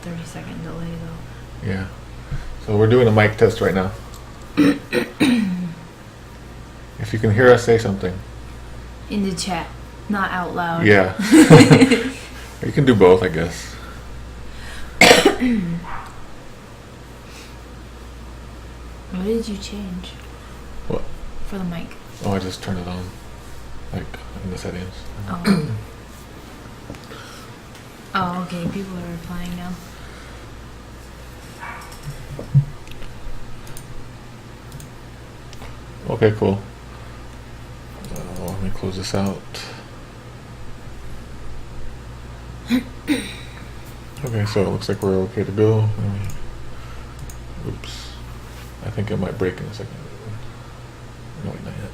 30-second delay though. Yeah. So we're doing a mic test right now. If you can hear us, say something. In the chat, not out loud. Yeah. You can do both, I guess. What did you change? What? For the mic. Oh, I just turned it on. Like, in the settings. Oh. Oh, okay. People are replying now. Okay, cool. Let me close this out. Okay, so it looks like we're okay to go. Oops. I think it might break in a second. No, not yet.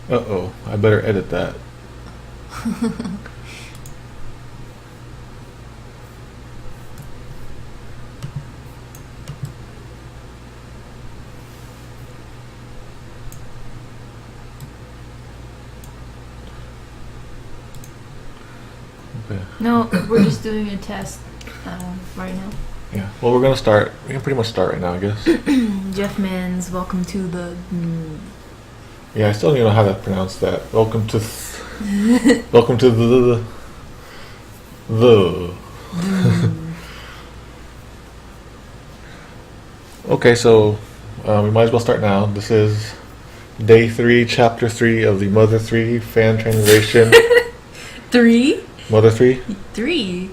Uh-oh, I better edit that. Okay. No, we're just doing a test right now. Yeah, well, we're gonna start. We can pretty much start right now, I guess. Jeff Mans, welcome to the... Yeah, I still don't even know how to pronounce that. Welcome to... welcome to the... Okay, so we might as well start now. This is Day 3, Chapter 3 of the Mother 3 fan translation. 3? Mother 3? 3.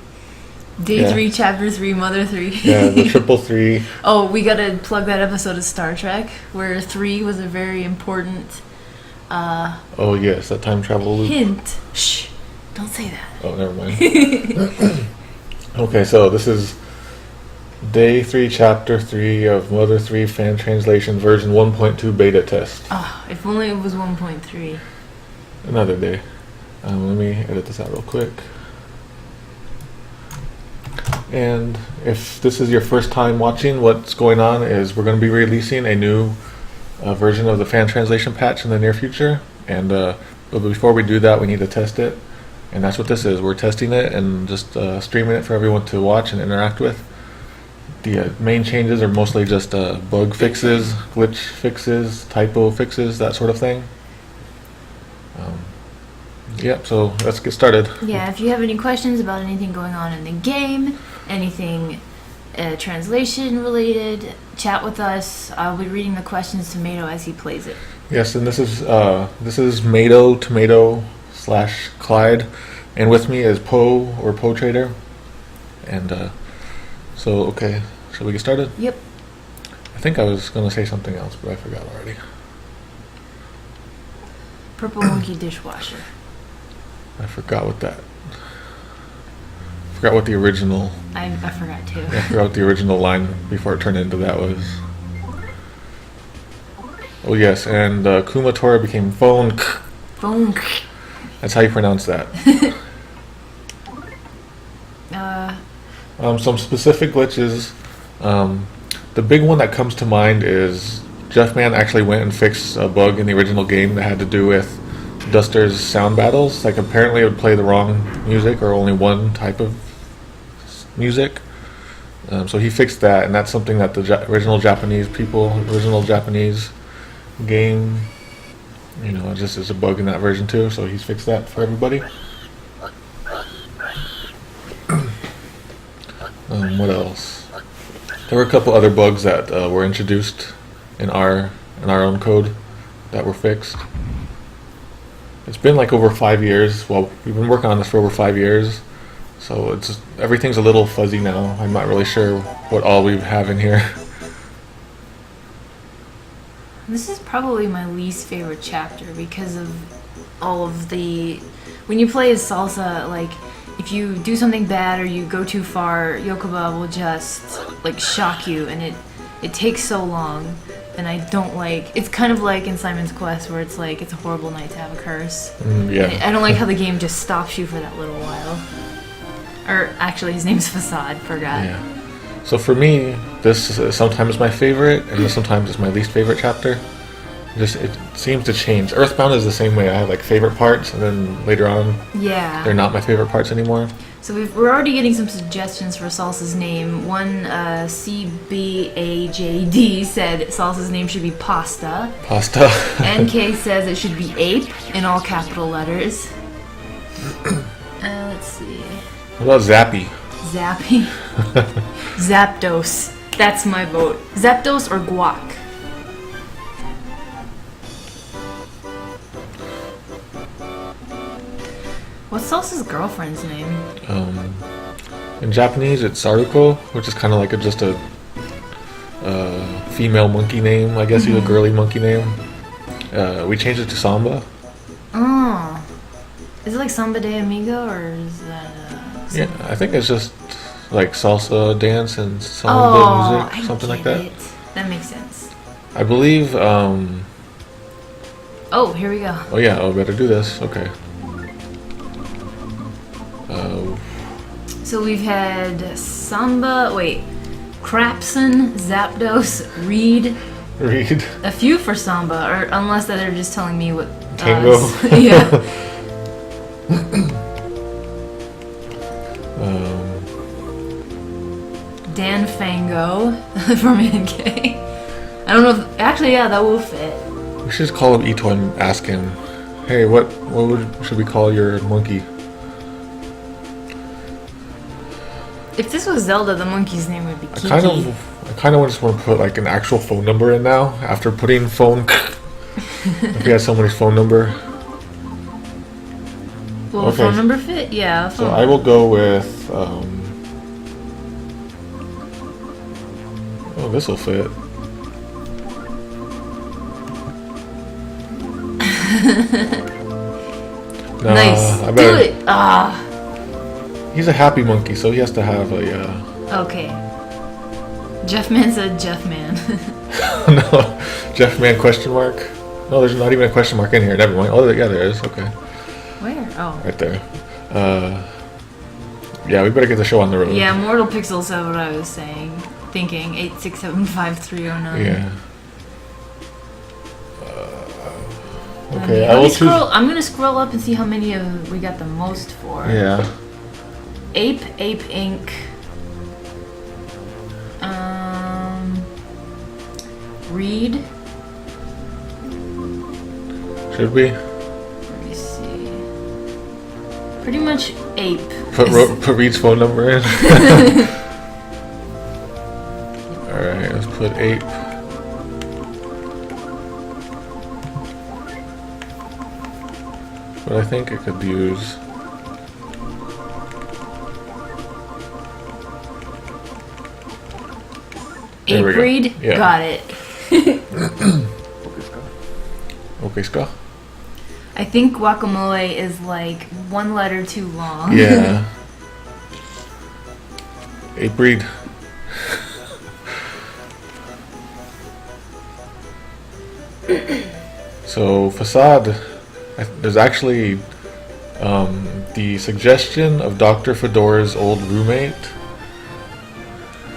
Day 3, Chapter 3, Mother 3. Yeah, the triple 3. Oh, we gotta plug that episode of Star Trek where 3 was a very important Oh yes, that time travel loop. hint. Shh, don't say that. Oh, never mind. Okay, so this is Day 3, Chapter 3 of Mother 3 fan translation version 1.2 beta test. Oh, if only it was 1.3. Another day. Let me edit this out real quick. And if this is your first time watching, what's going on is we're going to be releasing a new version of the fan translation patch in the near future. And but before we do that, we need to test it. And that's what this is. We're testing it and just streaming it for everyone to watch and interact with. The main changes are mostly just bug fixes, glitch fixes, typo fixes, that sort of thing. Yep, so let's get started. Yeah, if you have any questions about anything going on in the game, anything translation related, chat with us. I'll be reading the questions to Mato as he plays it. Yes, and this is Mato Tomato / Clyde, and with me is Poe or Poe Trader. And so okay, shall we get started? Yep. I think I was gonna say something else, but I forgot already. Purple monkey dishwasher. I forgot what that. Forgot what the original. I forgot too. I forgot what the original line before it turned into that was. Oh yes, and Kumatora became phone. Phone. That's how you pronounce that. Some specific glitches. The big one that comes to mind is Jeff Man actually went and fixed a bug in the original game that had to do with Duster's sound battles. Like apparently it would play the wrong music or only one type of music. So he fixed that, and that's something that the original Japanese game, you know, just is a bug in that version too. So he's fixed that for everybody. What else? There were a couple other bugs that were introduced in our own code that were fixed. It's been like over 5 years. Well, we've been working on this for over 5 years, so it's everything's a little fuzzy now. I'm not really sure what all we have in here. This is probably my least favorite chapter because of all of the... When you play as Salsa, like, if you do something bad or you go too far, Yokoba will just, like, shock you, and it takes so long. And I don't like... It's kind of like in Simon's Quest where it's like, it's a horrible night to have a curse. Yeah. I don't like how the game just stops you for that little while. Or, actually, his name's Facade, forgot. Yeah. So for me, this is sometimes my favorite, and sometimes it's my least favorite chapter. Just it seems to change. Earthbound is the same way. I have like favorite parts, and then later on, Yeah. they're not my favorite parts anymore. So we're already getting some suggestions for Salsa's name. One CBAJD said Salsa's name should be Pasta. Pasta. NK says it should be Ape in all capital letters. Let's see. What about Zappy? Zappy. Zapdos. That's my vote. Zapdos or Guac. What's Salsa's girlfriend's name? In Japanese, it's Saruko, which is kind of like just a female monkey name. I guess, a girly monkey name. We changed it to Samba. Oh. Is it like Samba de Amigo or is that Yeah, I think it's just like salsa dance and samba music, something like that. It. That makes sense. I believe. Oh, here we go. Oh yeah. Oh, better do this. Okay. So we've had Samba. Wait, Crapson, Zapdos, Reed. Read. A few for Samba, or unless that they're just telling me what. Tango. Yeah. Dan Fango from NK. I don't know if actually, yeah, that will fit. We should just call him Ito and ask him, hey, what should we call your monkey? If this was Zelda, the monkey's name would be Kiki. I kind of just want to put like an actual phone number in now after putting phone. If you had somebody's phone number. Will Okay. phone number fit? Yeah. So I will go with. Oh, this will fit. Nah, Nice. I Do better- it. Ah. He's a happy monkey, so he has to have a. Okay. Jeff Man said Jeff Man. No, Jeff Man question mark. No, there's not even a question mark in here. Never mind. Oh, yeah, there is. Okay, Where? Oh. right there. Yeah, we better get the show on the road. Yeah, Mortal Pixel said what I was saying. Thinking 8675309. Yeah. Okay, I will choose. I'm gonna scroll up and see how many of we got the most for. Yeah. Ape Inc. Reed. Should we Let me see. Pretty much Ape. put Reed's phone number in? All right, let's put ape. But I think it could use. There Ape we go. Reed. Yeah. Got it. Okay, Ska. I think guacamole is like one letter too long. Yeah. Ape Reed. So facade, there's actually the suggestion of Dr. Fedora's old roommate.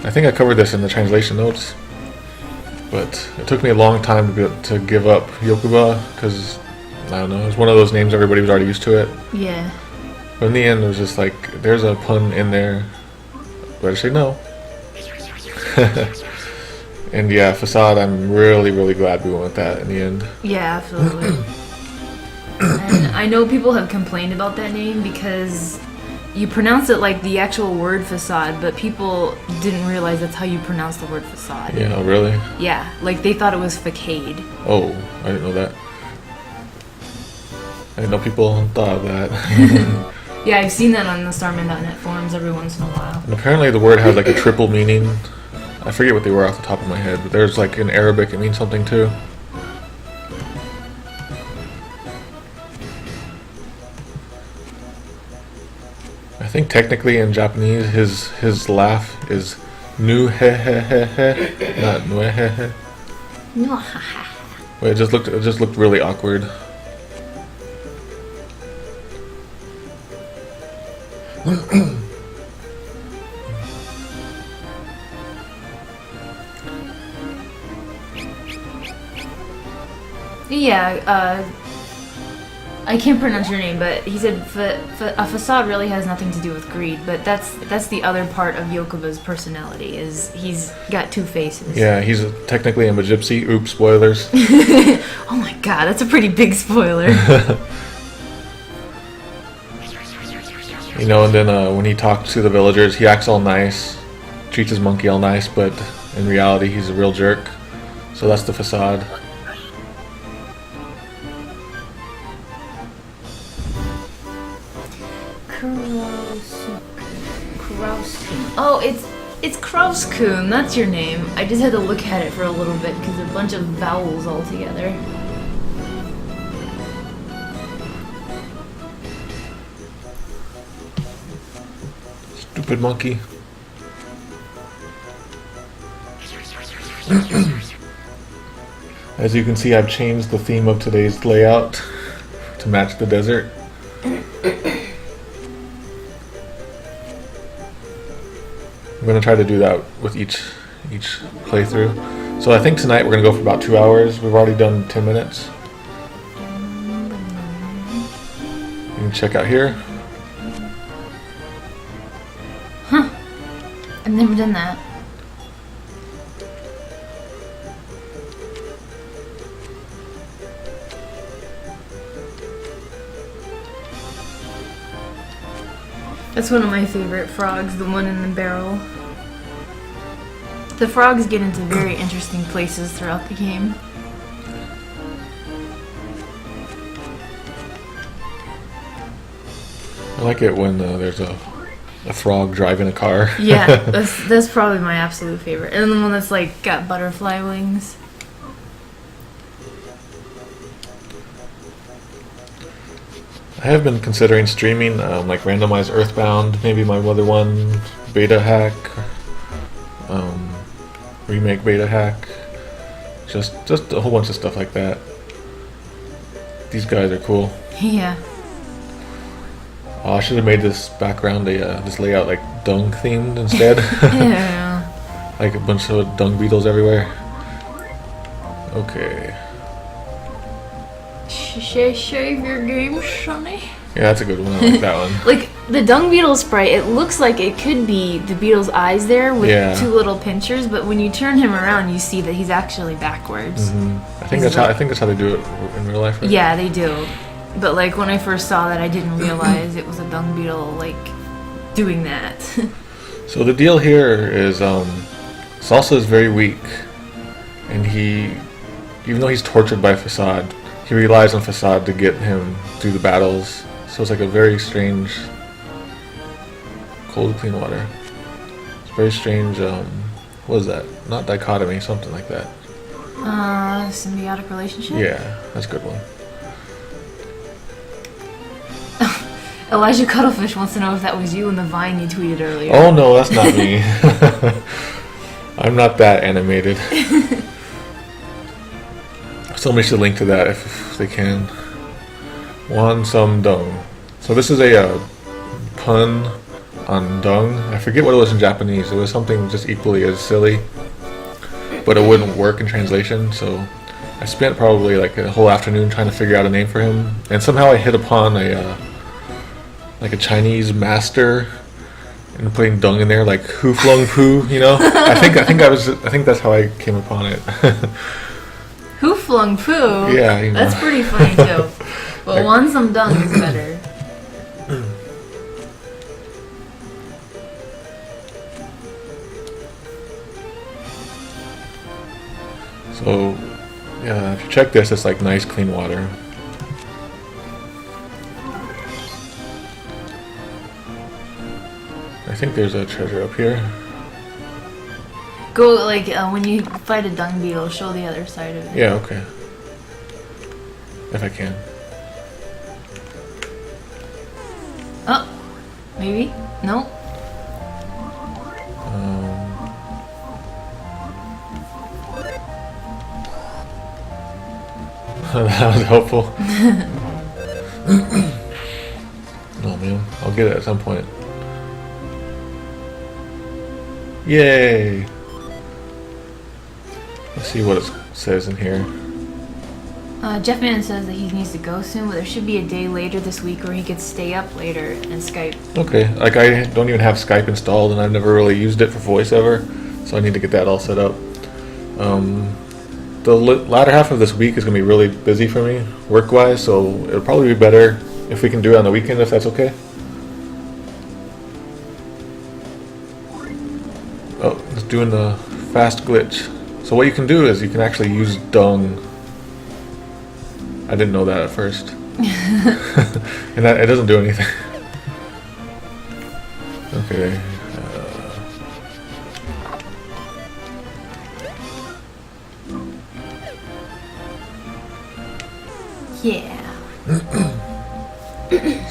I think I covered this in the translation notes, but it took me a long time to give up Yokuba because I don't know, it was one of those names everybody was already used to it. Yeah. But in the end, it was just like there's a pun in there, but I say no. And yeah, facade. I'm really, really glad we went with that in the end. Yeah, absolutely. And I know people have complained about that name because you pronounce it like the actual word facade, but people didn't realize that's how you pronounce the word facade. Yeah, really? Yeah, like they thought it was facade. Oh, I didn't know that. I didn't know people thought of that. Yeah, I've seen that on the Starman.net forums every once in a while. And apparently the word has like a triple meaning. I forget what they were off the top of my head, but there's like in Arabic it means something too. I think technically in Japanese his laugh is nu he he he he, not nu he he. No, But it just looked really awkward. Yeah, I can't pronounce your name, but he said a facade really has nothing to do with greed, but that's the other part of Yokoba's personality, is he's got two faces. Yeah, he's technically a gypsy. Oops, spoilers. Oh my god, that's a pretty big spoiler. You know, and then when he talks to the villagers, he acts all nice, treats his monkey all nice, but in reality, he's a real jerk. So that's the facade. Oh, it's Krauskun. That's your name. I just had to look at it for a little bit because a bunch of vowels all together. Stupid monkey. As you can see, I've changed the theme of today's layout to match the desert. I'm going to try to do that with each playthrough. So I think tonight we're going to go for about 2 hours. We've already done 10 minutes. You can check out here. Huh. I've never done that. That's one of my favorite frogs, the one in the barrel. The frogs get into very interesting places throughout the game. I like it when there's a frog driving a car. Yeah, that's probably my absolute favorite. And the one that's like got butterfly wings. I have been considering streaming like randomized Earthbound, maybe my other one, beta hack, remake beta hack, just a whole bunch of stuff like that. These guys are cool. Yeah. Oh, I should have made this background this layout like dung themed instead. Yeah. Like a bunch of dung beetles everywhere. Okay. Shave your game, Sonny. Yeah, that's a good one. I like that one. Like the dung beetle sprite, it looks like it could be the beetle's eyes there with two little pinchers, but when you turn him around, you see that he's actually backwards. Mm-hmm. I think that's how they do it in real life. Right? Yeah, they do. But like when I first saw that, I didn't realize it was a dung beetle like doing that. So the deal here is Salsa is very weak, and even though he's tortured by Facade, he relies on Facade to get him through the battles. So it's like a very strange cold clean water. It's very strange. What is that? Not dichotomy, something like that. Symbiotic relationship. Yeah, that's a good one. Elijah Cuttlefish wants to know if that was you in the Vine you tweeted earlier. Oh no, that's not me. I'm not that animated. Somebody should link to that if they can. Some dung. So this is a pun on dung. I forget what it was in Japanese. It was something just equally as silly, but it wouldn't work in translation. So I spent probably like a whole afternoon trying to figure out a name for him, and somehow I hit upon a Chinese master and putting dung in there, like Hu Flung Poo. You know, I think that's how I came upon it. Who flung poo? Yeah, you know. That's pretty funny too. But some dung is better. So, yeah, if you check this, it's like nice clean water. I think there's a treasure up here. Go, like, when you fight a dung beetle, show the other side of it. Yeah, okay. If I can. Oh, maybe? No? That was helpful. Oh man, I'll get it at some point. Yay! Let's see what it says in here. Jeff Mann says that he needs to go soon, but there should be a day later this week where he could stay up later and Skype. Okay, like I don't even have Skype installed, and I've never really used it for voice ever, so I need to get that all set up. The latter half of this week is going to be really busy for me, work-wise, so it'll probably be better if we can do it on the weekend, if that's okay. Oh, it's doing the fast glitch. So what you can do is you can actually use Dung. I didn't know that at first. And that, it doesn't do anything. Okay. Yeah.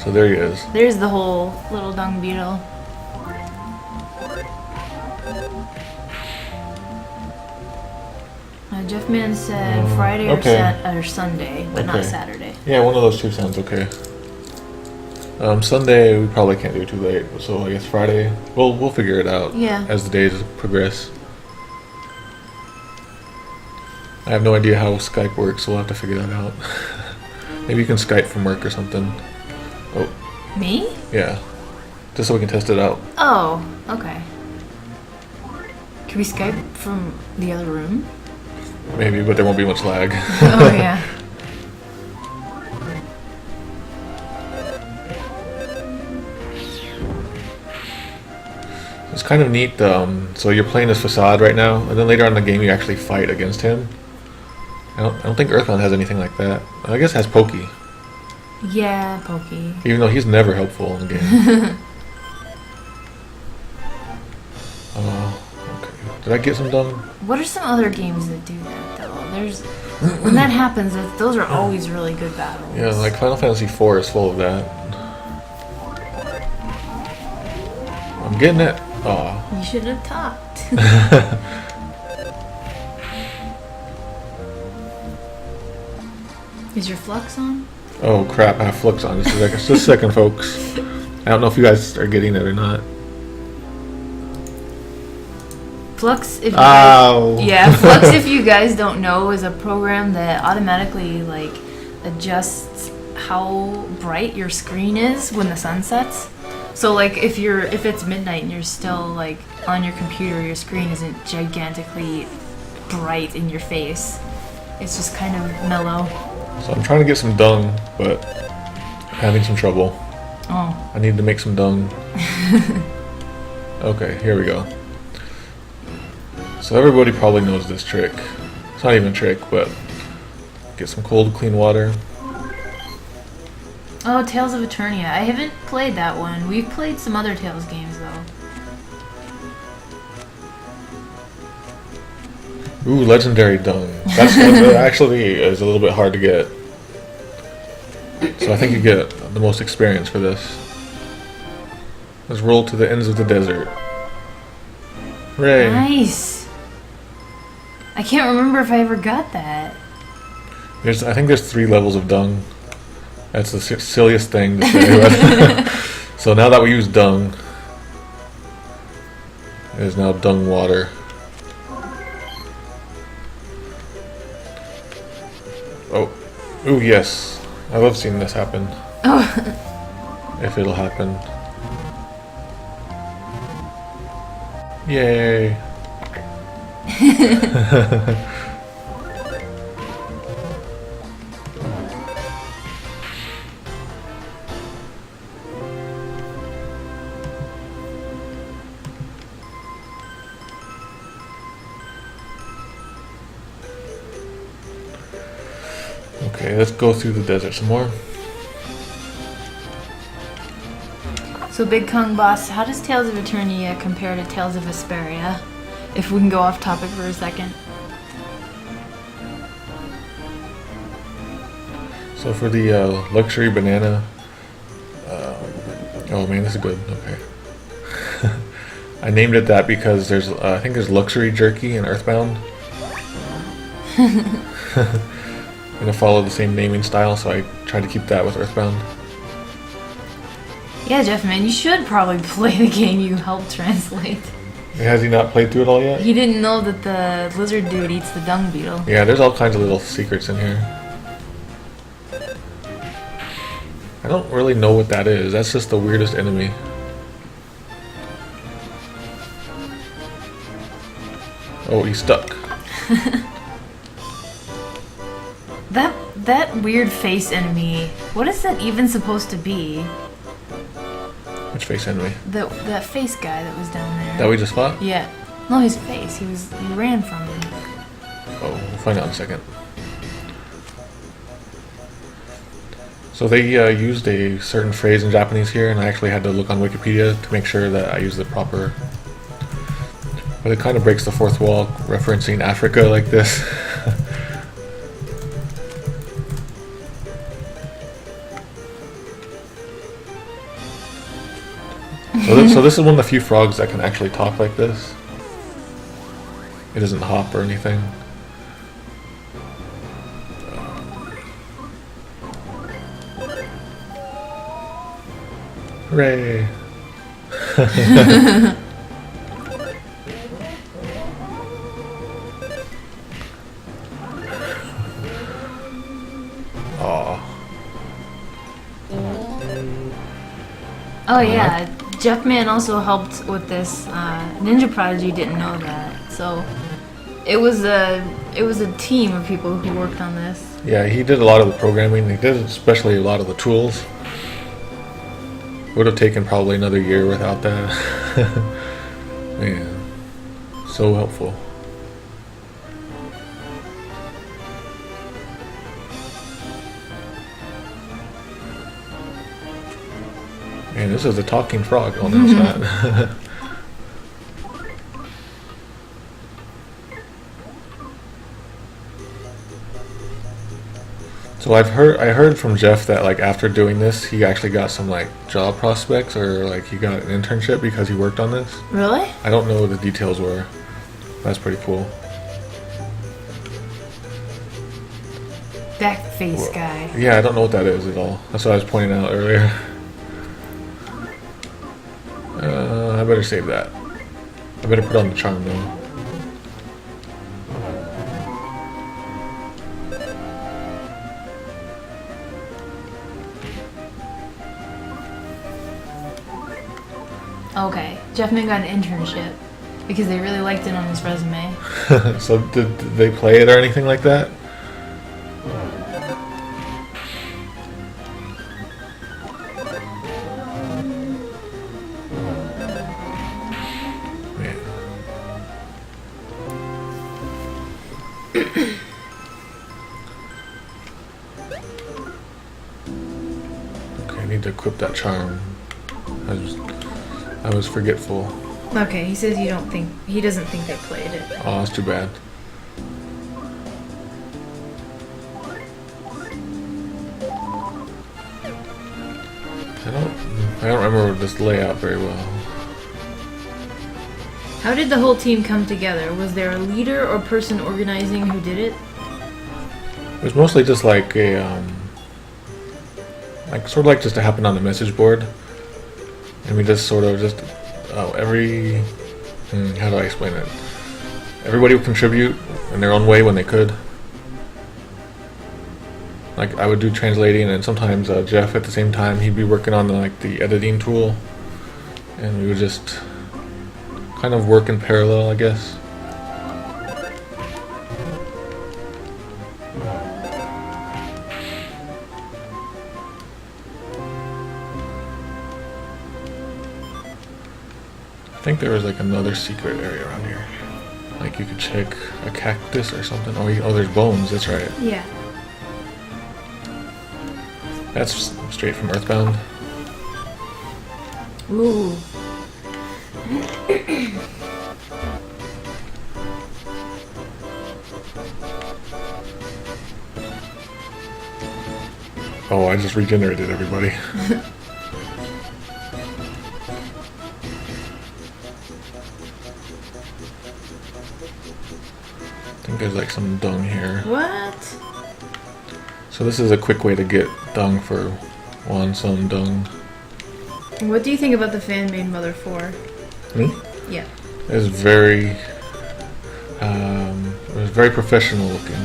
So there he is. There's the whole little dung beetle. Jeff Mann said Friday or Sunday, but not Saturday. Yeah, one of those two sounds okay. Sunday we probably can't do too late, so I guess Friday. We'll figure it out. Yeah. As the days progress. I have no idea how Skype works, so we'll have to figure that out. Maybe you can Skype from work or something. Oh. Me? Yeah. Just so we can test it out. Oh, okay. Can we Skype from the other room? Maybe, but there won't be much lag. Oh, yeah. It's kind of neat. So you're playing as Facade right now, and then later on in the game you actually fight against him. I don't think Earthbound has anything like that. I guess it has Pokey. Yeah, Pokey. Even though he's never helpful in the game. Okay. Did I get some done? What are some other games that do that though? When that happens, those are always really good battles. Yeah, like Final Fantasy IV is full of that. I'm getting it. Aw. You should have talked. Is your flux on? Oh crap, I have Flux on. Just a second, folks. I don't know if you guys are getting it or not. Flux, if you Ow. Flux, if you guys don't know, is a program that automatically adjusts how bright your screen is when the sun sets. So if it's midnight and you're still on your computer, your screen isn't gigantically bright in your face. It's just kind of mellow. So I'm trying to get some dung, but I'm having some trouble. Oh. I need to make some dung. Okay, here we go. So everybody probably knows this trick. It's not even a trick, but get some cold, clean water. Oh, Tales of Eternia. I haven't played that one. We've played some other Tales games, though. Ooh, legendary dung. That's one that actually is a little bit hard to get. So I think you get the most experience for this. Let's roll to the ends of the desert. Hooray. Nice. I can't remember if I ever got that. I think there's 3 levels of dung. That's the silliest thing to say. So now that we use dung, it is now dung water. Oh, ooh, yes. I love seeing this happen. Oh. If it'll happen. Yay. Okay, let's go through the desert some more. So, Big Kong Boss, how does Tales of Eternia compare to Tales of Vesperia? If we can go off topic for a second. So for the luxury banana, oh man, this is good. Okay, I named it that because there's I think there's luxury jerky in Earthbound. I'm gonna follow the same naming style, so I tried to keep that with Earthbound. Yeah, Jeff, man, you should probably play the game you helped translate. Has he not played through it all yet? He didn't know that the lizard dude eats the dung beetle. Yeah, there's all kinds of little secrets in here. I don't really know what that is. That's just the weirdest enemy. Oh, he's stuck. That weird face enemy. What is that even supposed to be? Which face enemy? That face guy that was down there. That we just fought? Yeah. No, his face. He ran from him. Oh, we'll find out in a second. So they used a certain phrase in Japanese here, and I actually had to look on Wikipedia to make sure that I used the proper. But it kind of breaks the fourth wall, referencing Africa like this. So this is one of the few frogs that can actually talk like this. It doesn't hop or anything. Hooray! Aw. Oh yeah, Jeff-Man also helped with this. Ninja Prodigy didn't know that, so it was a team of people who worked on this. Yeah, he did a lot of the programming. He did especially a lot of the tools. Would have taken probably another year without that. Man, so helpful. Man, this is a talking frog. Oh no, it's not. So I heard from Jeff that like after doing this, he actually got some like job prospects or like he got an internship because he worked on this. Really? I don't know what the details were. That's pretty cool. That face guy. Yeah, I don't know what that is at all. That's what I was pointing out earlier. I better save that. I better put on the charm though. Okay, Jeff-Man got an internship because they really liked it on his resume. So did they play it or anything like that? Man. Okay, I need to equip that charm. I was forgetful. Okay, he says he doesn't think they played it. Oh, that's too bad. I don't remember this layout very well. How did the whole team come together? Was there a leader or person organizing who did it? It was mostly just like a like sort of like just to happen on the message board. And we just sort of just, how do I explain it? Everybody would contribute in their own way when they could. Like I would do translating, and sometimes Jeff at the same time he'd be working on the editing tool, and we would just kind of work in parallel, I guess. I think there was like another secret area around here. Like you could check a cactus or something. Oh, there's bones. That's right. Yeah. That's straight from Earthbound. Ooh. Oh, I just regenerated everybody. I think there's like some dung here. What? So this is a quick way to get dung for some dung. What do you think about the fan-made Mother 4? Me? Yeah. It was very professional looking.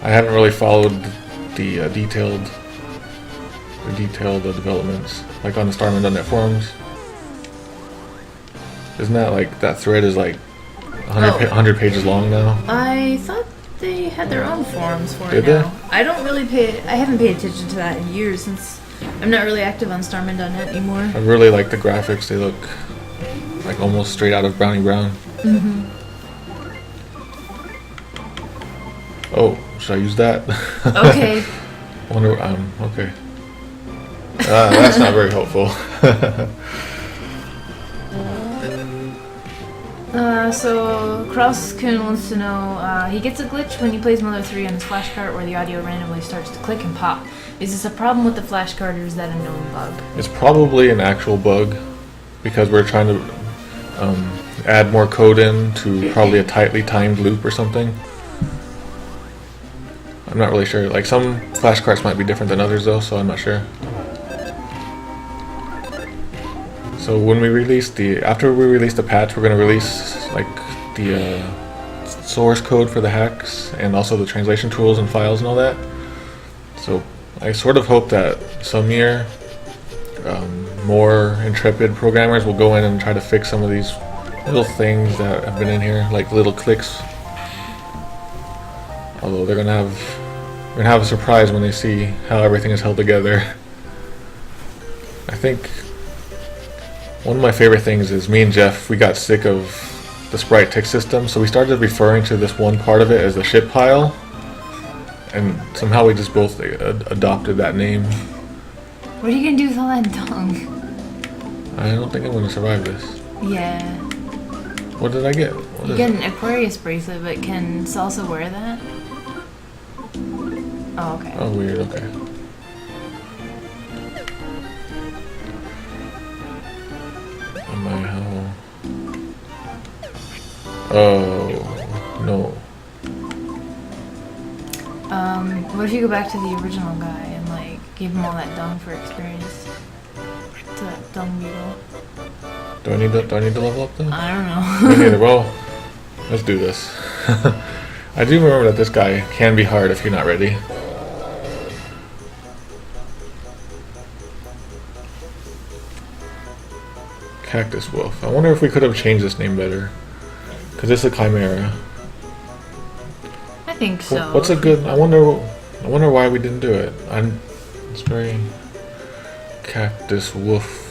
I haven't really followed the detailed to detail the developments, like on the Starman.net forums. Isn't that like that thread is like 100 pages long now? I thought they had their own forums for Did it now. they? I haven't paid attention to that in years since I'm not really active on Starman.net anymore. I really like the graphics. They look like almost straight out of Brownie Brown. Oh, should I use that? Okay. Okay. That's not very helpful. So Krauskun wants to know, he gets a glitch when he plays Mother 3 on his flashcard where the audio randomly starts to click and pop. Is this a problem with the flashcard or is that a known bug? It's probably an actual bug because we're trying to add more code in to probably a tightly timed loop or something. I'm not really sure. Like some flashcards might be different than others though, so I'm not sure. So when we release after we release the patch, we're going to release like the source code for the hacks and also the translation tools and files and all that. So I sort of hope that some year more intrepid programmers will go in and try to fix some of these little things that have been in here, like little clicks. Although we're gonna have a surprise when they see how everything is held together. I think one of my favorite things is me and Jeff, we got sick of the sprite tick system, so we started referring to this one part of it as the shit pile, and somehow we just both adopted that name. What are you gonna do with all that dung? I don't think I'm gonna survive this. Yeah. What did I get? You get an Aquarius bracelet, but can Salsa wear that? Oh, okay. Oh, weird, okay. Oh, no. What if you go back to the original guy and, like, give him all that dung for experience? To that dung beetle. Do I need to level up though? I don't know. Me neither. Well, let's do this. I do remember that this guy can be hard if you're not ready. Cactus Wolf. I wonder if we could have changed this name better. Because it's a chimera. I think so. What's a good... I wonder why we didn't do it. It's very... Cactus Wolf.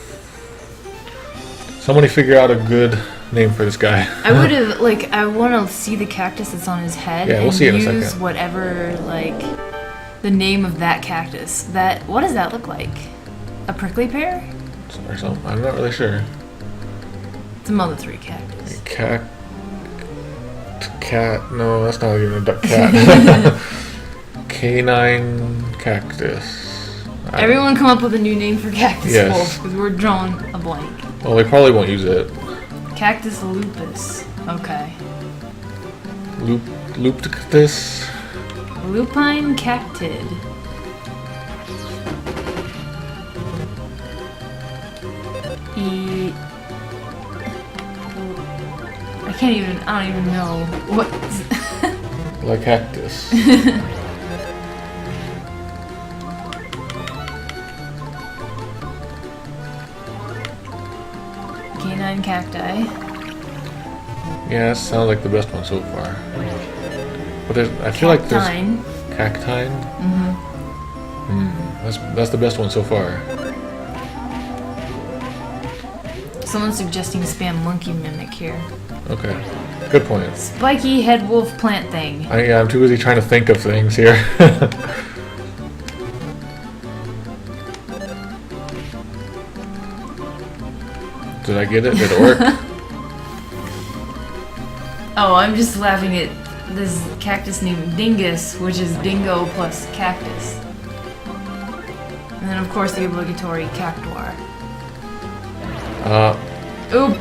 Somebody figure out a good name for this guy. I would have, like, I want to see the cactus that's on his head. Yeah, we'll see it in a use second. whatever, like, the name of that cactus. What does that look like? A prickly pear? Or something. I'm not really sure. It's a Mother 3 cactus. Cat. No, that's not even a duck cat. Canine cactus. Everyone come up with a new name for Cactus Yes. Wolf, because we're drawing a blank. Well, they probably won't use it. Cactus lupus. Okay. Loopticus. Lupine cactid. I don't even know what. Like cactus. Canine cacti. Yeah, that sounds like the best one so far. But I feel like there's Cactine. cactine. That's the best one so far. Someone's suggesting spam monkey mimic here. Okay, good point. Spiky head wolf plant thing. I'm too busy trying to think of things here. Did I get it? Did it work? Oh, I'm just laughing at this cactus named Dingus, which is dingo plus cactus. And then, of course, the obligatory cactuar. Oop!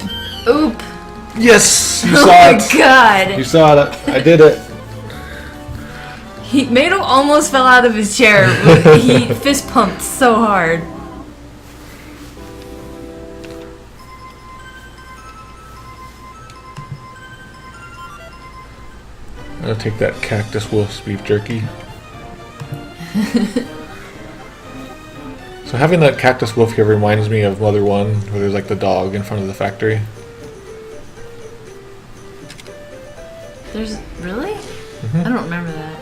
Oop! Yes! You Oh saw my it! god! You saw it! I did it! Mato almost fell out of his chair. He fist pumped so hard. I'll take that Cactus Wolf's beef jerky. So So having that cactus wolf here reminds me of Mother 1, where there's like the dog in front of the factory. There's really? Mm-hmm. I don't remember that.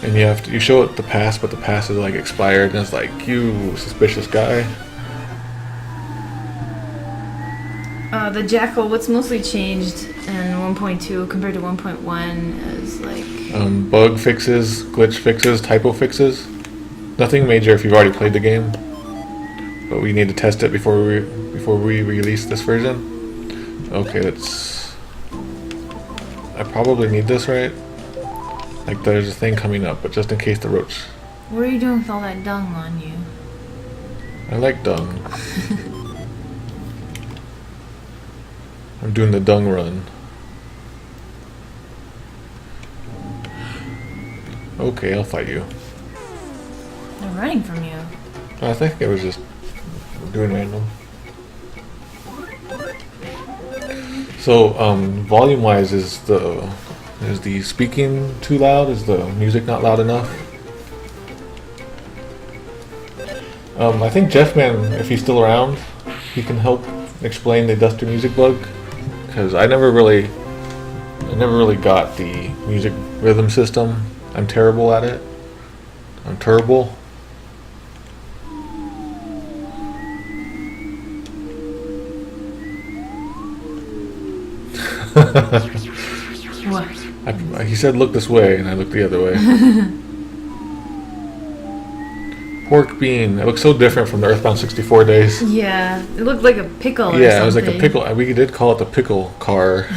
And you show it the pass, but the pass is like expired, and it's like, you suspicious guy. The jackal. What's mostly changed in 1.2 compared to 1.1 is like Bug fixes, glitch fixes, typo fixes. Nothing major if you've already played the game, but we need to test it before we release this version. Okay, let's. I probably need this, right? Like there's a thing coming up, but just in case the roach. What are you doing with all that dung on you? I like dung. I'm doing the dung run. Okay, I'll fight you. They're running from you. I think it was just doing random. So, volume-wise, is the speaking too loud? Is the music not loud enough? I think Jeffman, if he's still around, he can help explain the Duster music bug, because I never really got the music rhythm system. I'm terrible at it. I'm terrible. What? He said look this way, and I looked the other way. Pork bean. It looks so different from the Earthbound 64 days. Yeah, it looked like a pickle or Yeah, something. it was like a pickle. We did call it the pickle car.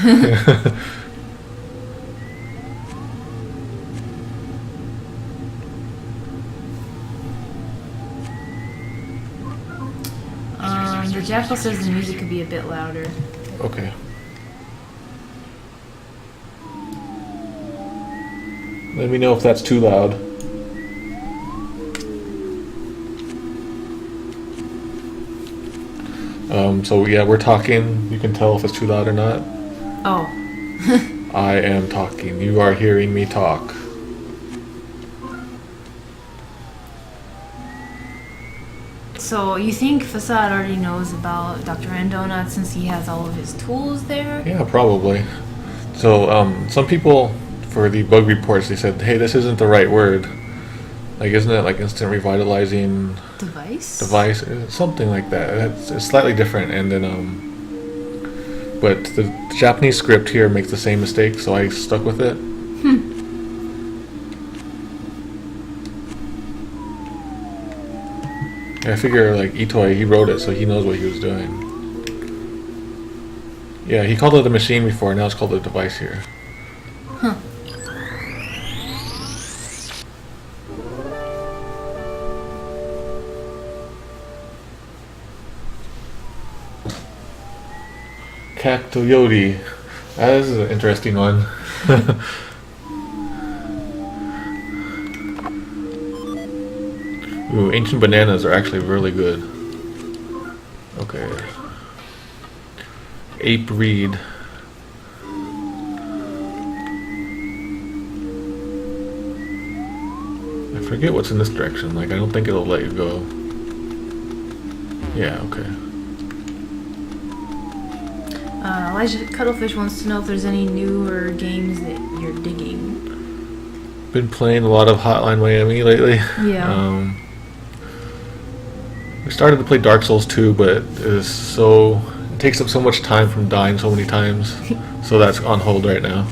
The jackal says the music could be a bit louder. Okay. Let me know if that's too loud. So yeah, we're talking. You can tell if it's too loud or not. Oh. I am talking. You are hearing me talk. So you think Facade already knows about Dr. Randonut since he has all of his tools there? Yeah, probably. So some people, for the bug reports, they said, hey, this isn't the right word. Like, isn't it like instant revitalizing device? Something like that. It's slightly different, and then but the Japanese script here makes the same mistake, so I stuck with it. I figure like Itoi, he wrote it, so he knows what he was doing. Yeah, he called it a machine before, now it's called a device here. Huh. Cactoyori. That is an interesting one. Ooh, ancient bananas are actually really good. Okay. Ape reed. I forget what's in this direction. Like, I don't think it'll let you go. Yeah, okay. Elijah Cuttlefish wants to know if there's any newer games that you're digging. Been playing a lot of Hotline Miami lately. Yeah. We started to play Dark Souls 2, but it takes up so much time from dying so many times. So that's on hold right now.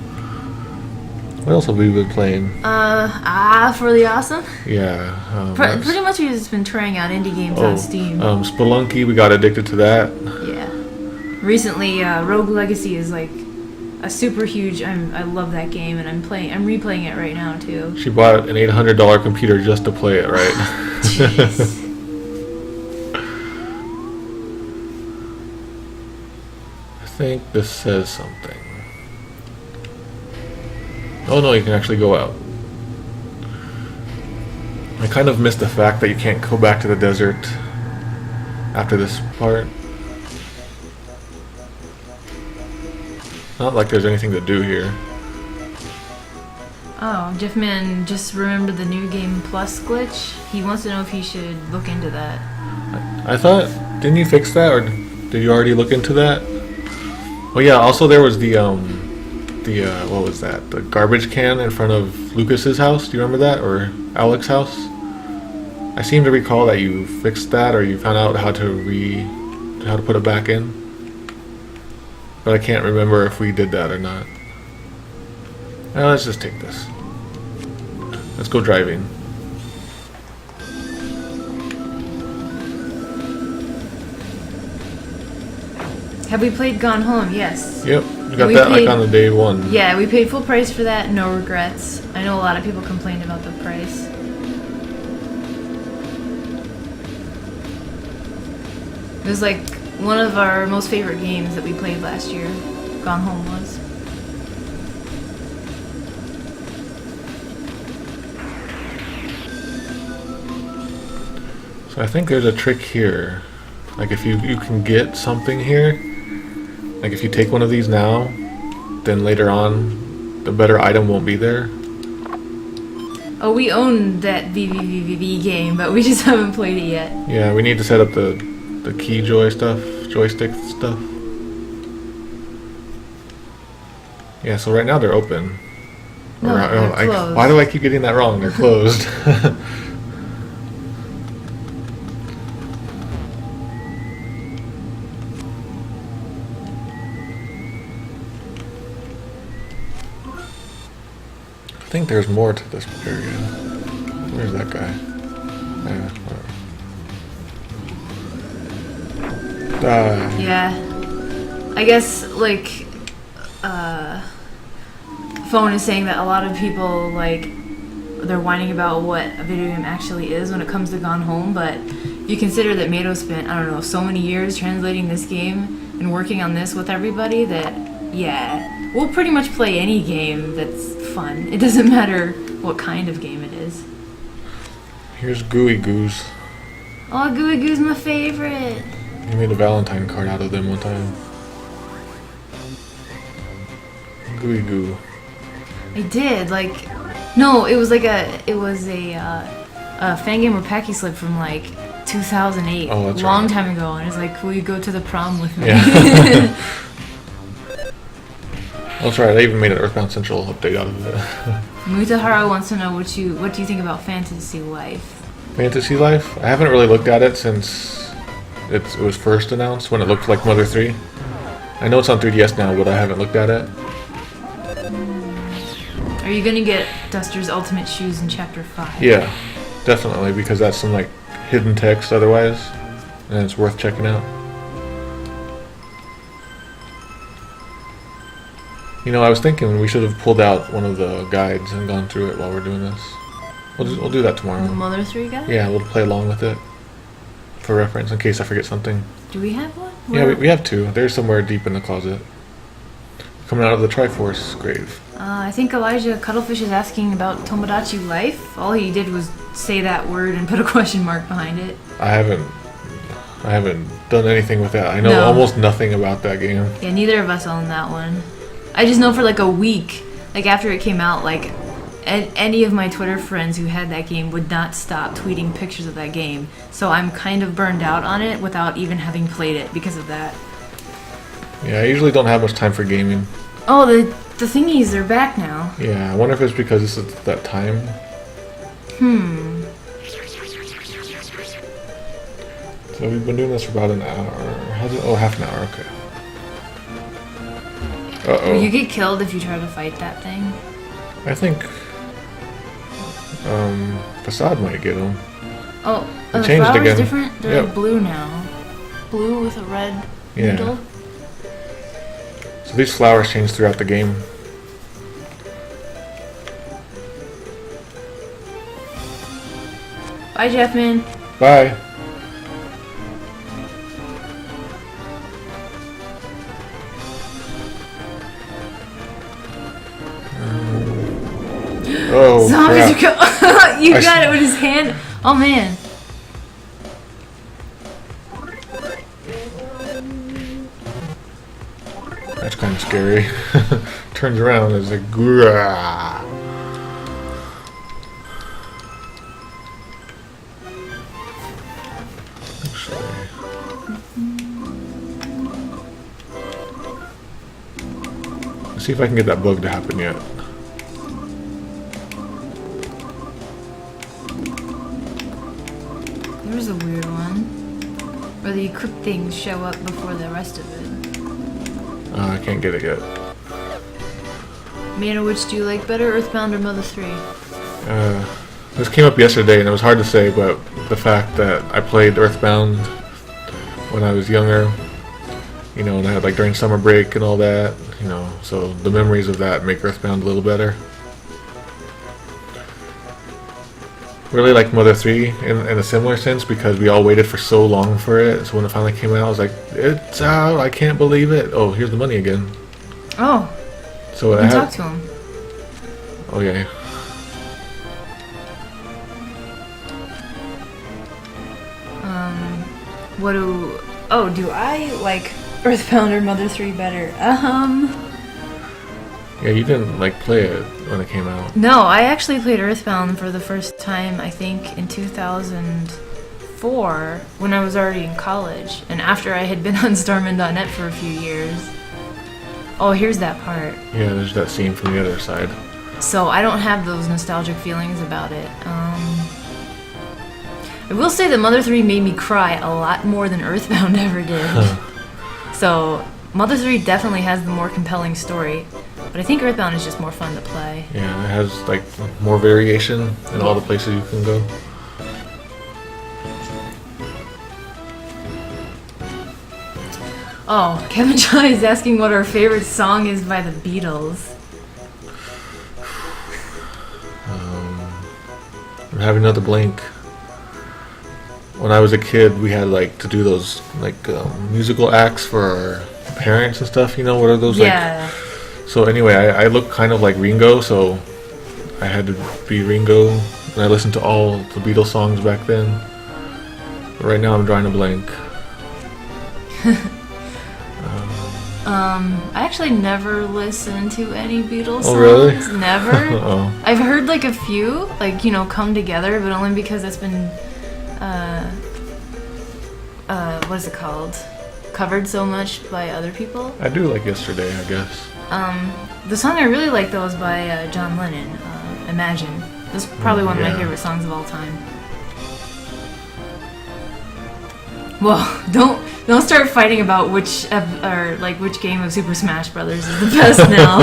What else have we been playing? For the Awesome? Yeah. Pretty much we've just been trying out indie games on Steam. Spelunky, we got addicted to that. Yeah. Recently, Rogue Legacy is like a super huge. I love that game, and I'm replaying it right now too. She bought an $800 computer just to play it, right? Jeez. I think this says something. Oh no, you can actually go out. I kind of missed the fact that you can't go back to the desert after this part. Not like there's anything to do here. Oh, Jeffman just remembered the New Game Plus glitch. He wants to know if he should look into that. I thought, didn't you fix that, or did you already look into that? Oh yeah. Also, there was the what was that? The garbage can in front of Lucas's house. Do you remember that, or Alex's house? I seem to recall that you fixed that, or you found out how to put it back in. But I can't remember if we did that or not. Now let's just take this. Let's go driving. Have we played Gone Home? Yes. Yep, we got that like on the day one. Yeah, we paid full price for that. No regrets. I know a lot of people complained about the price. It was like one of our most favorite games that we played last year. Gone Home was. So I think there's a trick here. Like if you can get something here, like if you take one of these now, then later on the better item won't be there. Oh, we own that VVVVV game, but we just haven't played it yet. Yeah, we need to set up the key joystick stuff. Yeah, so right now they're open. No, they're closed. Why do I keep getting that wrong? They're closed. I think there's more to this area. Where's that guy? Yeah. I guess, like, Phone is saying that a lot of people, like, they're whining about what a video game actually is when it comes to Gone Home, but if you consider that Mado spent, I don't know, so many years translating this game and working on this with everybody that, yeah, we'll pretty much play any game that's fun. It doesn't matter what kind of game it is. Here's Gooey Goose. Oh, Gooey Goo's my favorite. You made a Valentine card out of them one time. Gooey Goo. I did, like, no, it was like a Fangamer Packy slip from like 2008, oh, that's long right. time ago, and it's like, will you go to the prom with me? Yeah. That's right. I even made an Earthbound Central update out of it. Mutahara wants to know what do you think about Fantasy Life? Fantasy Life? I haven't really looked at it since it was first announced when it looked like Mother 3. I know it's on 3DS now, but I haven't looked at it. Are you gonna get Duster's Ultimate Shoes in Chapter 5? Yeah, definitely, because that's some like hidden text otherwise, and it's worth checking out. You know, I was thinking we should have pulled out one of the guides and gone through it while we're doing this. We'll do that tomorrow. The Mother 3 guy? Yeah, we'll play along with it for reference in case I forget something. Do we have one? Yeah, we have two. They're somewhere deep in the closet. Coming out of the Triforce grave. I think Elijah Cuttlefish is asking about Tomodachi Life. All he did was say that word and put a question mark behind it. I haven't done anything with that. I know almost nothing about that game. Yeah, neither of us own that one. I just know for like a week, like after it came out, like any of my Twitter friends who had that game would not stop tweeting pictures of that game. So I'm kind of burned out on it without even having played it because of that. Yeah, I usually don't have much time for gaming. Oh, the thingies are back now. Yeah, I wonder if it's because this is that time. So we've been doing this for about an hour. Half an hour, okay. Uh-oh. Will you get killed if you try to fight that thing? I think Facade might get him. Oh, It the changed flowers again. different? They're Yep. blue now. Blue with a red Yeah. needle. So these flowers change throughout the game. Bye, Jeffman. Bye. Oh, Zombies crap. are You got it with his hand. Oh man. That's kind of scary. Turns around and is like, "Grah." Let's see if I can get that bug to happen yet. There's a weird one. Where the equipped things show up before the rest of it. I can't get it yet. Mana, which do you like better, Earthbound or Mother 3? This came up yesterday and it was hard to say, but the fact that I played Earthbound when I was younger, you know, and I had like during summer break and all that, you know, so the memories of that make Earthbound a little better. Really like Mother 3 in a similar sense because we all waited for so long for it. So when it finally came out, I was like, it's out, I can't believe it. Oh, here's the money again. Oh, so you can talk to him. Oh yeah. Do I like Earthbound or Mother 3 better? Yeah, you didn't like play it when it came out. No, I actually played Earthbound for the first time, I think, in 2004, when I was already in college, and after I had been on Starman.net for a few years. Oh, here's that part. Yeah, there's that scene from the other side. So I don't have those nostalgic feelings about it. I will say that Mother 3 made me cry a lot more than Earthbound ever did. So Mother 3 definitely has the more compelling story. But I think Earthbound is just more fun to play. Yeah, it has like more variation in all the places you can go. Oh, Kevin John is asking what our favorite song is by the Beatles. I'm having another blank. When I was a kid, we had like to do those like musical acts for our parents and stuff. You know, what are those like? Yeah. So anyway, I look kind of like Ringo, so I had to be Ringo, and I listened to all the Beatles songs back then. But right now I'm drawing a blank. I actually never listened to any Beatles songs. Oh, really? Never. Oh. I've heard like a few, like, you know, come together, but only because it's been, what is it called? Covered so much by other people. I do like Yesterday, I guess. The song I really like though is by John Lennon, Imagine. That's probably one of my favorite songs of all time. Well, don't start fighting about which game of Super Smash Brothers is the best now.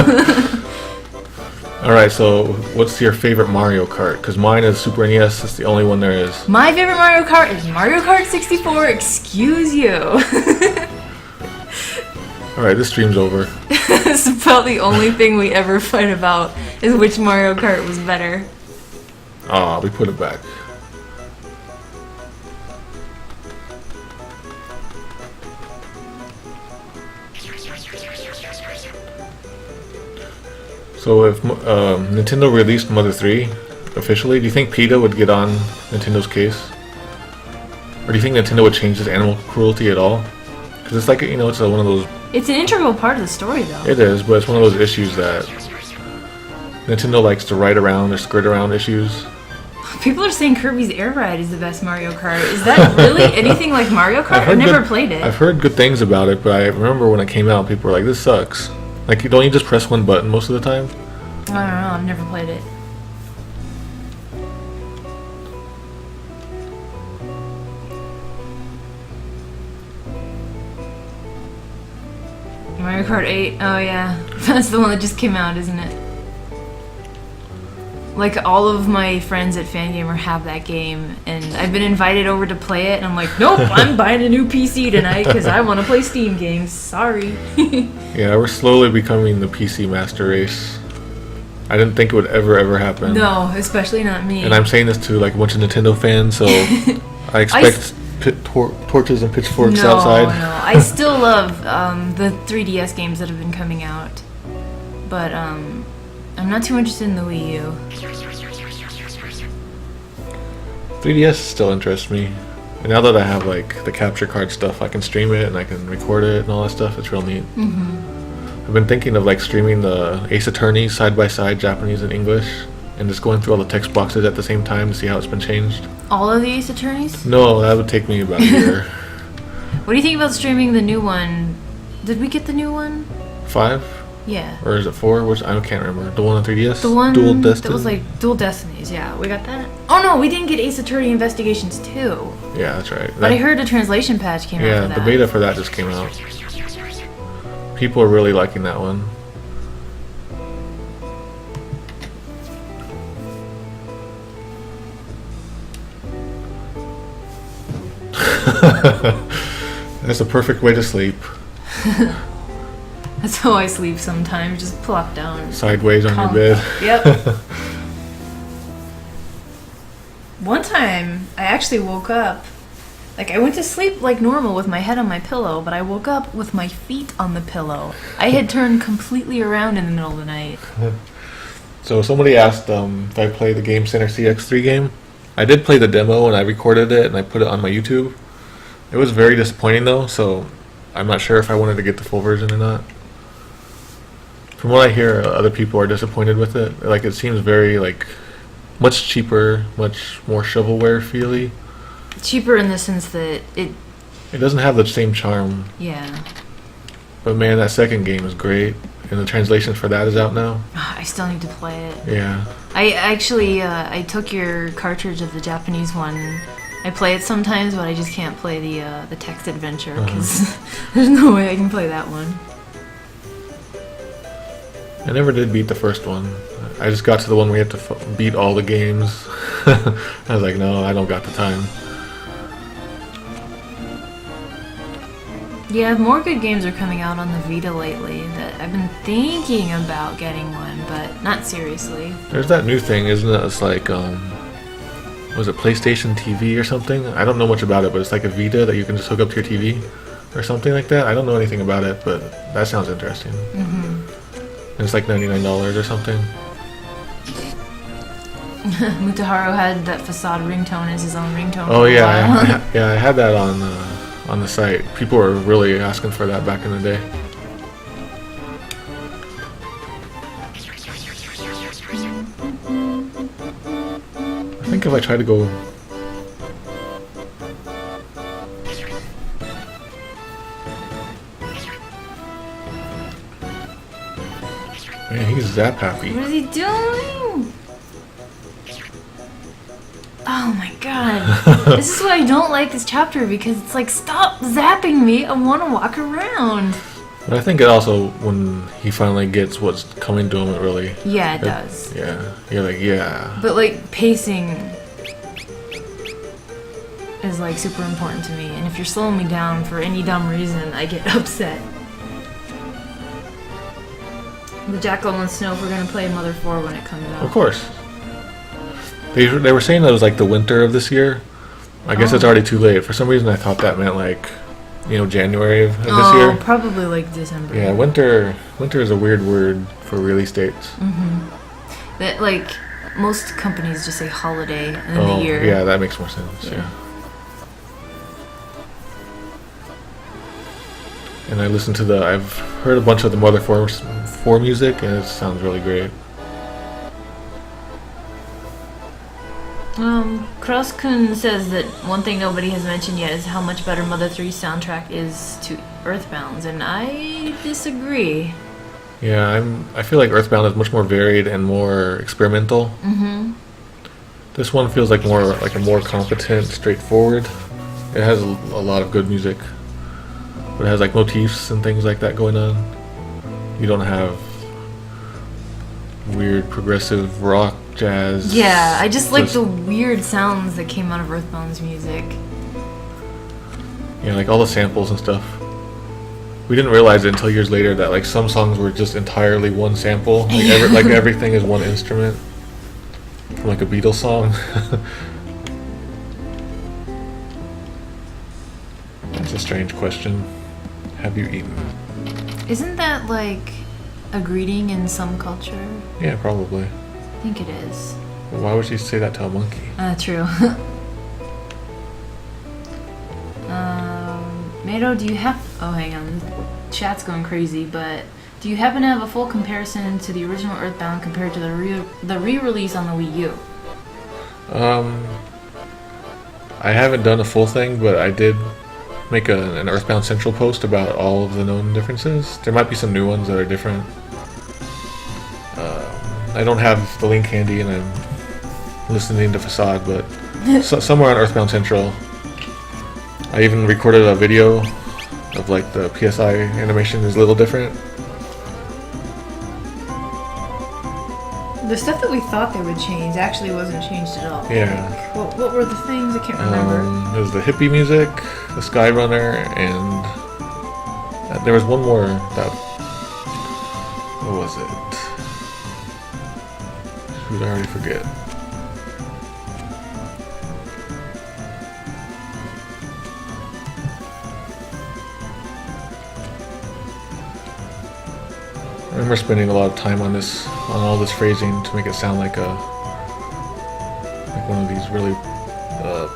Alright, so what's your favorite Mario Kart? Because mine is Super NES, it's the only one there is. My favorite Mario Kart is Mario Kart 64, excuse you. Alright, this stream's over. It's about the only thing we ever fight about is which Mario Kart was better. Ah, we put it back. So if Nintendo released Mother 3 officially, do you think PETA would get on Nintendo's case? Or do you think Nintendo would change this animal cruelty at all? Because it's like, you know, it's one of those... It's an integral part of the story though. It is, but it's one of those issues that Nintendo likes to ride around or skirt around issues. People are saying Kirby's Air Ride is the best Mario Kart. Is that really anything like Mario Kart? I've never played it. I've heard good things about it, but I remember when it came out, people were like, this sucks. Like, don't you just press one button most of the time? I don't know, I've never played it. Mario Kart 8, oh yeah. That's the one that just came out, isn't it? Like, all of my friends at Fangamer have that game, and I've been invited over to play it, and I'm like, nope, I'm buying a new PC tonight because I want to play Steam games. Sorry. Yeah, we're slowly becoming the PC master race. I didn't think it would ever happen. No, especially not me. And I'm saying this to like a bunch of Nintendo fans, so I expect torches and pitchforks outside. No, I still love the 3DS games that have been coming out, but I'm not too interested in the Wii U. 3DS still interests me. And now that I have like the capture card stuff, I can stream it and I can record it and all that stuff. It's real neat. I've been thinking of like streaming the Ace Attorney side by side, Japanese and English, and just going through all the text boxes at the same time to see how it's been changed. All of the Ace Attorneys? No, that would take me about a year. What do you think about streaming the new one? Did we get the new one? 5? Yeah. Or is it 4? Which I can't remember. The one on 3DS? The one Dual Destiny? that was like Dual Destinies, yeah. We got that. Oh no, we didn't get Ace Attorney Investigations 2. Yeah, that's right. But I heard a translation patch came out for that. Yeah, the beta for that just came out. People are really liking that one. That's a perfect way to sleep. That's how I sleep sometimes, just plop down. Sideways on your Calm. bed. Yep. One time, I actually woke up. Like, I went to sleep like normal with my head on my pillow, but I woke up with my feet on the pillow. I had turned completely around in the middle of the night. So somebody asked if I play the Game Center CX3 game. I did play the demo and I recorded it and I put it on my YouTube. It was very disappointing though, so I'm not sure if I wanted to get the full version or not. From what I hear, other people are disappointed with it. Like, it seems very, like, much cheaper, much more shovelware feely. Cheaper in the sense that it... It doesn't have the same charm. Yeah. But man, that second game is great. And the translation for that is out now. I still need to play it. Yeah. I actually, I took your cartridge of the Japanese one. I play it sometimes, but I just can't play the text adventure, because there's no way I can play that one. I never did beat the first one. I just got to the one where you have to beat all the games. I was like, no, I don't got the time. Yeah, more good games are coming out on the Vita lately that I've been thinking about getting one, but not seriously. There's that new thing, isn't it? It's like, was it PlayStation TV or something? I don't know much about it, but it's like a Vita that you can just hook up to your TV or something like that. I don't know anything about it, but that sounds interesting. Mm-hmm. And it's like $99 or something. Mutaharu had that facade ringtone as his own ringtone. Oh yeah, I had that on the site. People were really asking for that back in the day. I think if I try to go... Man, he's that happy. What is he doing? Oh my god. This is why I don't like this chapter, because it's like, stop zapping me, I want to walk around. But I think it also, when he finally gets what's coming to him, it really... Yeah, it does. Yeah, you're like, yeah. But like, pacing is like super important to me, and if you're slowing me down for any dumb reason, I get upset. The Jackal wants to know if we're going to play Mother 4 when it comes out. Of course. They were saying that it was like the winter of this year. I guess it's already too late. For some reason I thought that meant like, January of this year. Probably like December. Yeah, winter is a weird word for release dates. Mm-hmm. That, like, most companies just say holiday and then the year. Yeah, that makes more sense. Yeah. And I've heard a bunch of the Mother 4 music, and it sounds really great. Krauskun says that one thing nobody has mentioned yet is how much better Mother 3's soundtrack is to Earthbound's, and I disagree. Yeah, I feel like Earthbound is much more varied and more experimental. Mm-hmm. This one feels like a more competent, straightforward. It has a lot of good music, but it has like motifs and things like that going on. You don't have weird progressive rock, jazz. Yeah, I just like the weird sounds that came out of Earthbound's music. Yeah, like all the samples and stuff. We didn't realize it until years later that like some songs were just entirely one sample. Like, everything is one instrument. From like a Beatles song. That's a strange question. Have you eaten? Isn't that like a greeting in some culture? Yeah, probably. I think it is. Well, why would she say that to a monkey? True. Mado, do you have... Oh, hang on. Chat's going crazy, but... Do you happen to have a full comparison to the original Earthbound compared to the re-release on the Wii U? I haven't done a full thing, but I did make an Earthbound Central post about all of the known differences. There might be some new ones that are different. I don't have the link handy, and I'm listening to Facade, but somewhere on Earthbound Central, I even recorded a video of like the PSI animation is a little different. The stuff that we thought they would change actually wasn't changed at all. Yeah. Like, what were the things? I can't remember. It was the hippie music, the Skyrunner, and there was one more that. What was it? Shoot, I already forget. I remember spending a lot of time on all this phrasing to make it sound like one of these really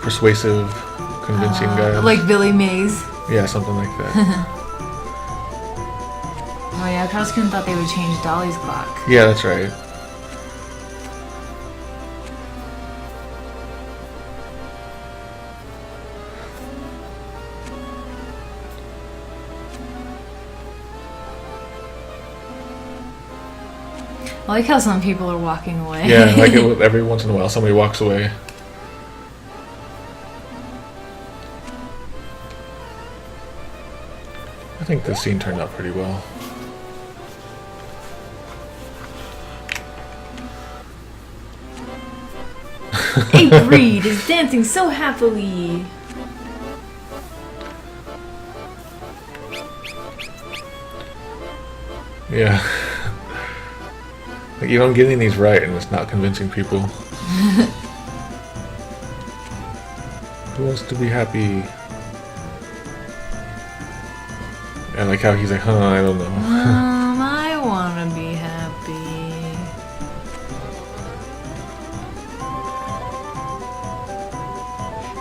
persuasive, convincing guys. Like Billy Mays. Yeah, something like that. Oh yeah, Carlskin thought they would change Dolly's clock. Yeah, that's right. I like how some people are walking away. Yeah, like every once in a while somebody walks away. I think this scene turned out pretty well. A breed is dancing so happily. Yeah. Like, I'm getting these right and it's not convincing people. Who wants to be happy? And like how he's like, I don't know. I wanna be happy.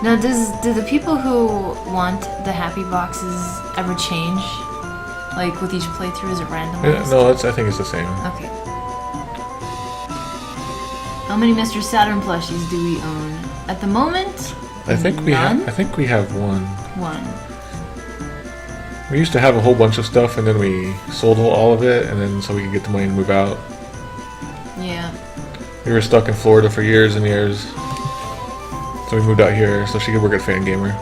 Now, do the people who want the happy boxes ever change? Like with each playthrough, is it randomized? No, I think it's the same. Okay. How many Mr. Saturn plushies do we own? At the moment, I think we none? have one. One. We used to have a whole bunch of stuff, and then we sold all of it, and then so we could get the money to move out. Yeah. We were stuck in Florida for years and years, so we moved out here so she could work at Fangamer.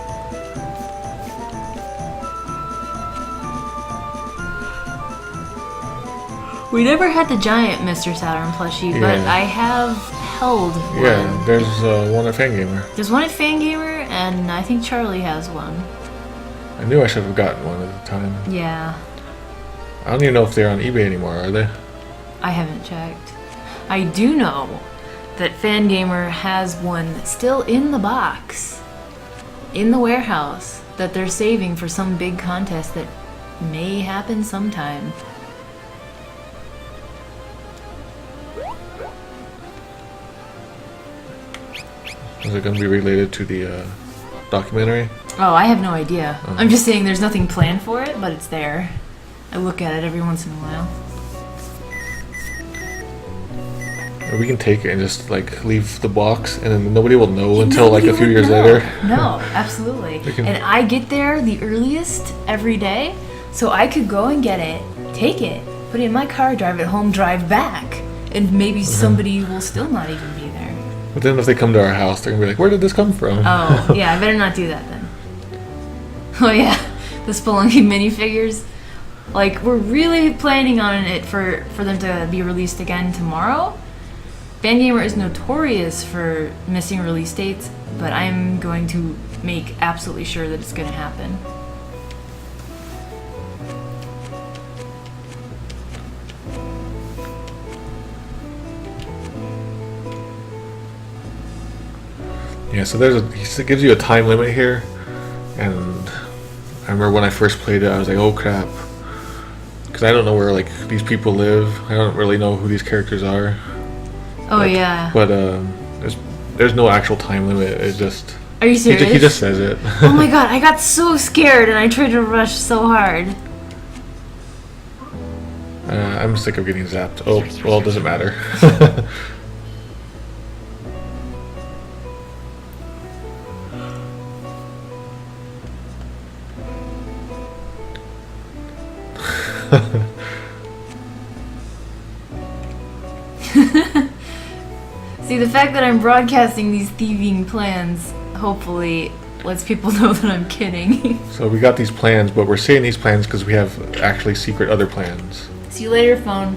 We never had the giant Mr. Saturn plushie, but Yeah. I have held one. Yeah, there's one at Fangamer. There's one at Fangamer, and I think Charlie has one. I knew I should have gotten one at the time. Yeah. I don't even know if they're on eBay anymore, are they? I haven't checked. I do know that Fangamer has one still in the box, in the warehouse, that they're saving for some big contest that may happen sometime. Is it going to be related to the documentary? Oh, I have no idea. I'm just saying there's nothing planned for it, but it's there. I look at it every once in a while. Or we can take it and just like leave the box, and then nobody will know until like Nobody a few would years know. later. No, absolutely. We can- And I get there the earliest every day, so I could go and get it, take it, put it in my car, drive it home, drive back, and maybe somebody will still not even be there. But then if they come to our house, they're gonna be like, "Where did this come from?" Oh, yeah, I better not do that then. Oh yeah, the Spelunky minifigures. Like, we're really planning on it for them to be released again tomorrow. Fangamer is notorious for missing release dates, but I'm going to make absolutely sure that it's going to happen. Yeah, so it gives you a time limit here, and I remember when I first played it, I was like, "Oh crap," because I don't know where like these people live. I don't really know who these characters are. Oh yeah. But there's no actual time limit. It's just Are you serious? he just says it. Oh my god, I got so scared and I tried to rush so hard. I'm sick of getting zapped. Oh, well, it doesn't matter. See, the fact that I'm broadcasting these thieving plans hopefully lets people know that I'm kidding. So we got these plans, but we're saying these plans because we have actually secret other plans. See you later, phone.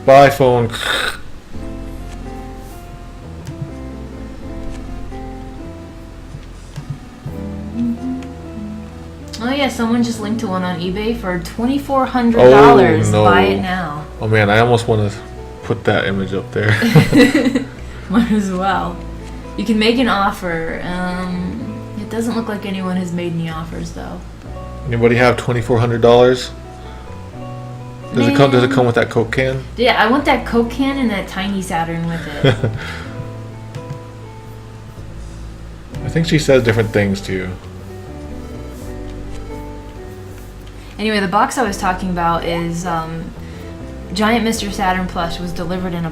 Bye, phone. Oh yeah, someone just linked to one on eBay for $2,400. Oh, no. Buy it now. Oh man, I almost want to put that image up there. Might as well. You can make an offer. It doesn't look like anyone has made any offers though. Anybody have $2,400? Does it come with that Coke can? Yeah, I want that Coke can and that tiny Saturn with it. I think she says different things to you. Anyway, the box I was talking about is Giant Mr. Saturn plush was delivered in a